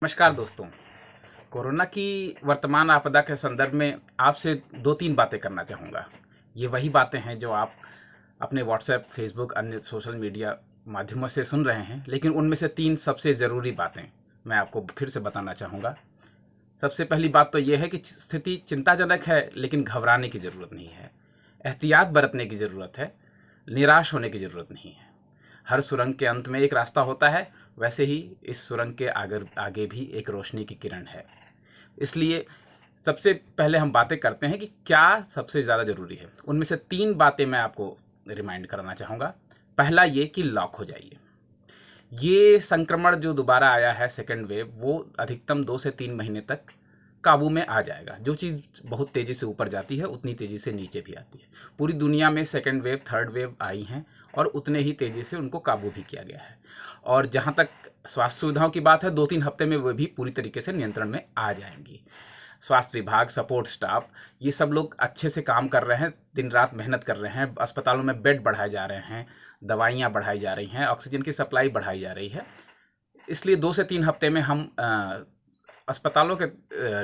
नमस्कार दोस्तों। कोरोना की वर्तमान आपदा के संदर्भ में आपसे 2-3 बातें करना चाहूँगा। ये वही बातें हैं जो आप अपने व्हाट्सएप, फेसबुक, अन्य सोशल मीडिया माध्यमों से सुन रहे हैं, लेकिन उनमें से 3 सबसे ज़रूरी बातें मैं आपको फिर से बताना चाहूँगा। सबसे पहली बात तो ये है कि स्थिति चिंताजनक है, लेकिन घबराने की ज़रूरत नहीं है। एहतियात बरतने की ज़रूरत है, निराश होने की ज़रूरत नहीं है। हर सुरंग के अंत में एक रास्ता होता है, वैसे ही इस सुरंग के आगे आगे भी एक रोशनी की किरण है। इसलिए सबसे पहले हम बातें करते हैं कि क्या सबसे ज़्यादा ज़रूरी है। उनमें से 3 बातें मैं आपको रिमाइंड कराना चाहूँगा। पहला ये कि लॉक हो जाइए। ये संक्रमण जो दोबारा आया है सेकंड वेव, वो अधिकतम 2 से 3 महीने तक काबू में आ जाएगा। जो चीज़ बहुत तेज़ी से ऊपर जाती है, उतनी तेज़ी से नीचे भी आती है। पूरी दुनिया में सेकंड वेव, थर्ड वेव आई हैं और उतने ही तेज़ी से उनको काबू भी किया गया है। और जहाँ तक स्वास्थ्य सुविधाओं की बात है, 2-3 हफ्ते में वो भी पूरी तरीके से नियंत्रण में आ जाएँगी। स्वास्थ्य विभाग, सपोर्ट स्टाफ, ये सब लोग अच्छे से काम कर रहे हैं, दिन रात मेहनत कर रहे हैं। अस्पतालों में बेड बढ़ाए जा रहे हैं, दवाइयाँ बढ़ाई जा रही हैं, ऑक्सीजन की सप्लाई बढ़ाई जा रही है। इसलिए 2 से 3 हफ्ते में हम अस्पतालों के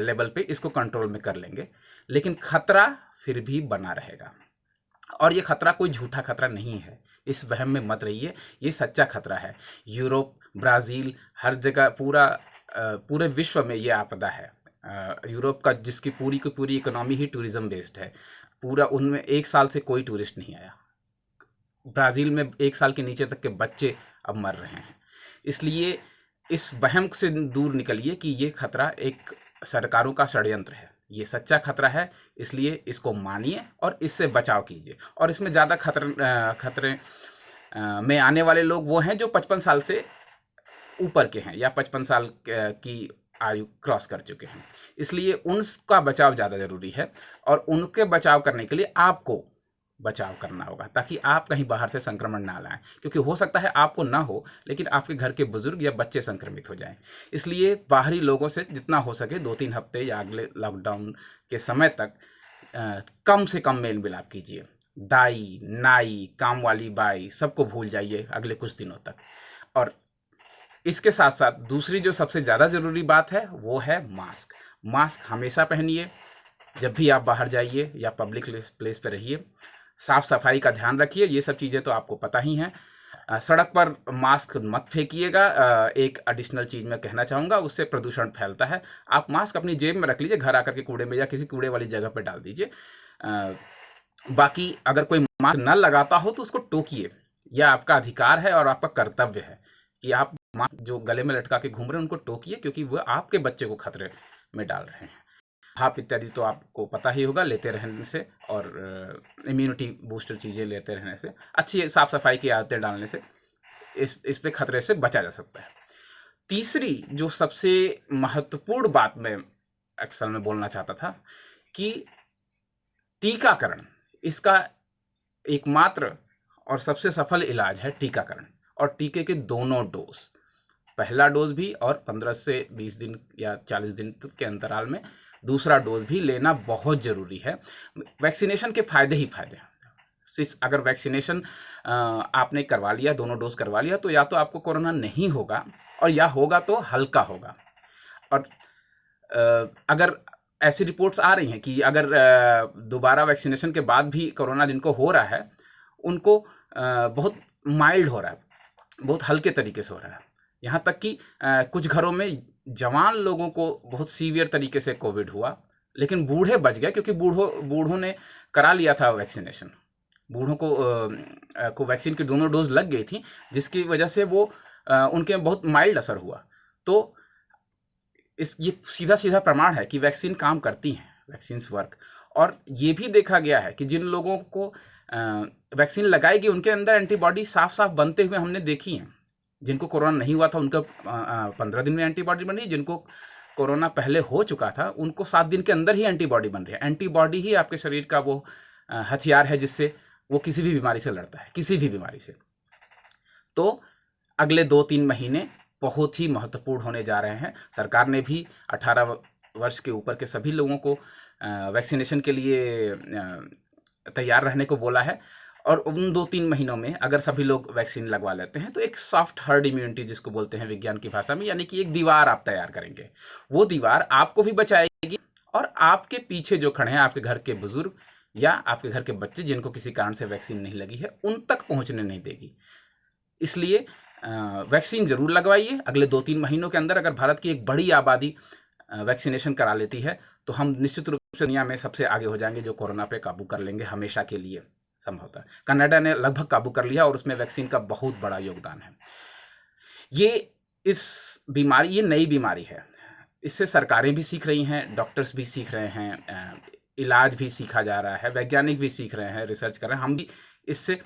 लेवल पे इसको कंट्रोल में कर लेंगे, लेकिन खतरा फिर भी बना रहेगा। और ये खतरा कोई झूठा खतरा नहीं है, इस वहम में मत रहिए, ये सच्चा खतरा है। यूरोप, ब्राज़ील, हर जगह पूरे विश्व में ये आपदा है। यूरोप का जिसकी पूरी की पूरी इकोनॉमी ही टूरिज़्म बेस्ड है, पूरा उनमें 1 साल से कोई टूरिस्ट नहीं आया। ब्राज़ील में 1 साल के नीचे तक के बच्चे अब मर रहे हैं। इसलिए इस वहम से दूर निकलिए कि ये खतरा एक सरकारों का षड्यंत्र है। ये सच्चा खतरा है, इसलिए इसको मानिए और इससे बचाव कीजिए। और इसमें ज़्यादा खतरे में आने वाले लोग वो हैं जो 55 साल से ऊपर के हैं या 55 साल की आयु क्रॉस कर चुके हैं। इसलिए उनका बचाव ज़्यादा ज़रूरी है और उनके बचाव करने के लिए आपको बचाव करना होगा, ताकि आप कहीं बाहर से संक्रमण ना लाएं, क्योंकि हो सकता है आपको ना हो, लेकिन आपके घर के बुजुर्ग या बच्चे संक्रमित हो जाएं। इसलिए बाहरी लोगों से जितना हो सके 2-3 हफ्ते या अगले लॉकडाउन के समय तक कम से कम मेल मिलाप कीजिए। दाई, नाई, काम वाली बाई सबको भूल जाइए अगले कुछ दिनों तक। और इसके साथ साथ दूसरी जो सबसे ज़्यादा ज़रूरी बात है, वो है मास्क। मास्क हमेशा पहनिए जब भी आप बाहर जाइए या पब्लिक प्लेस पे रहिए। साफ सफाई का ध्यान रखिए, ये सब चीज़ें तो आपको पता ही हैं। सड़क पर मास्क मत फेंकिएगा। एक एडिशनल चीज़ मैं कहना चाहूँगा, उससे प्रदूषण फैलता है। आप मास्क अपनी जेब में रख लीजिए, घर आकर के कूड़े में या किसी कूड़े वाली जगह पे डाल दीजिए। बाकी अगर कोई मास्क न लगाता हो तो उसको टोकिए, यह आपका अधिकार है और आपका कर्तव्य है कि आप मास्क जो गले में लटका के घूम रहे हैं उनको टोकिए, क्योंकि वह आपके बच्चे को खतरे में डाल रहे हैं। भाप इत्यादि तो आपको पता ही होगा, लेते रहने से और इम्यूनिटी बूस्टर चीज़ें लेते रहने से, अच्छी साफ सफाई की आदतें डालने से इस पे खतरे से बचा जा सकता है। तीसरी जो सबसे महत्वपूर्ण बात मैं अक्सर में बोलना चाहता था कि टीकाकरण, इसका एकमात्र और सबसे सफल इलाज है टीकाकरण। और टीके के दोनों डोज, पहला डोज भी और 15 से 20 दिन या 40 दिन के अंतराल में दूसरा डोज भी लेना बहुत ज़रूरी है। वैक्सीनेशन के फायदे ही फायदे हैं। सिर्फ अगर वैक्सीनेशन आपने करवा लिया, दोनों डोज करवा लिया, तो या तो आपको कोरोना नहीं होगा और या होगा तो हल्का होगा। और अगर ऐसी रिपोर्ट्स आ रही हैं कि अगर दोबारा वैक्सीनेशन के बाद भी कोरोना जिनको हो रहा है, उनको बहुत माइल्ड हो रहा है, बहुत हल्के तरीके से हो रहा है। यहाँ तक कि कुछ घरों में जवान लोगों को बहुत सीवियर तरीके से कोविड हुआ, लेकिन बूढ़े बच गए, क्योंकि बूढ़ों ने करा लिया था वैक्सीनेशन। बूढ़ों को वैक्सीन की दोनों डोज लग गई थी, जिसकी वजह से वो उनके बहुत माइल्ड असर हुआ। तो ये सीधा-सीधा प्रमाण है कि वैक्सीन काम करती हैं, वैक्सीन्स वर्क। और ये भी देखा गया है कि जिन लोगों को वैक्सीन लगाई गई, उनके अंदर एंटीबॉडी साफ-साफ बनते हुए हमने देखी हैं। जिनको कोरोना नहीं हुआ था, उनका 15 दिन में एंटीबॉडी बनी। जिनको कोरोना पहले हो चुका था, उनको 7 दिन के अंदर ही एंटीबॉडी बन रही है। एंटीबॉडी ही आपके शरीर का वो हथियार है, जिससे वो किसी भी बीमारी से लड़ता है, किसी भी बीमारी से। तो अगले 2-3 महीने बहुत ही महत्वपूर्ण होने जा रहे हैं। सरकार ने भी 18 वर्ष के ऊपर के सभी लोगों को वैक्सीनेशन के लिए तैयार रहने को बोला है। और उन 2-3 महीनों में अगर सभी लोग वैक्सीन लगवा लेते हैं तो एक सॉफ्ट हर्ड इम्यूनिटी जिसको बोलते हैं विज्ञान की भाषा में, यानी कि एक दीवार आप तैयार करेंगे। वो दीवार आपको भी बचाएगी और आपके पीछे जो खड़े हैं, आपके घर के बुजुर्ग या आपके घर के बच्चे जिनको किसी कारण से वैक्सीन नहीं लगी है, उन तक पहुंचने नहीं देगी। इसलिए वैक्सीन जरूर लगवाइए। अगले 2-3 महीनों के अंदर अगर भारत की एक बड़ी आबादी वैक्सीनेशन करा लेती है तो हम निश्चित रूप से दुनिया में सबसे आगे हो जाएंगे, जो कोरोना पे काबू कर लेंगे हमेशा के लिए संभवतः। कनाडा ने लगभग काबू कर लिया और उसमें वैक्सीन का बहुत बड़ा योगदान है। ये ये नई बीमारी है, इससे सरकारें भी सीख रही हैं, डॉक्टर्स भी सीख रहे हैं, इलाज भी सीखा जा रहा है, वैज्ञानिक भी सीख रहे हैं, रिसर्च कर रहे हैं, हम भी इससे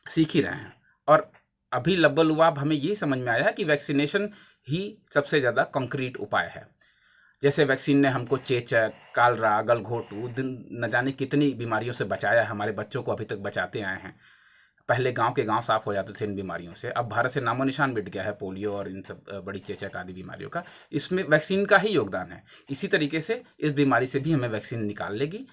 सीख ही रहे हैं। और अभी लब्बल-लुआब हमें ये समझ में आया है कि वैक्सीनेशन ही सबसे ज़्यादा कंक्रीट उपाय है। जैसे वैक्सीन ने हमको चेचक, कालरा, गलघोटू, न जाने कितनी बीमारियों से बचाया है, हमारे बच्चों को अभी तक बचाते आए हैं। पहले गांव के गांव साफ हो जाते थे इन बीमारियों से, अब भारत से नामो निशान मिट गया है पोलियो और इन सब बड़ी चेचक आदि बीमारियों का। इसमें वैक्सीन का ही योगदान है। इसी तरीके से इस बीमारी से भी हमें वैक्सीन निकाल लेगी।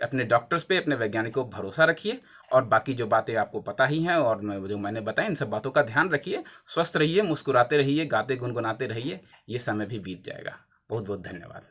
अपने डॉक्टर्स पे, अपने वैज्ञानिकों पर भरोसा रखिए और बाकी जो बातें आपको पता ही हैं और जो मैंने बताया, इन सब बातों का ध्यान रखिए। स्वस्थ रहिए, मुस्कुराते रहिए, गाते गुनगुनाते रहिए। ये समय भी बीत जाएगा। बहुत बहुत धन्यवाद।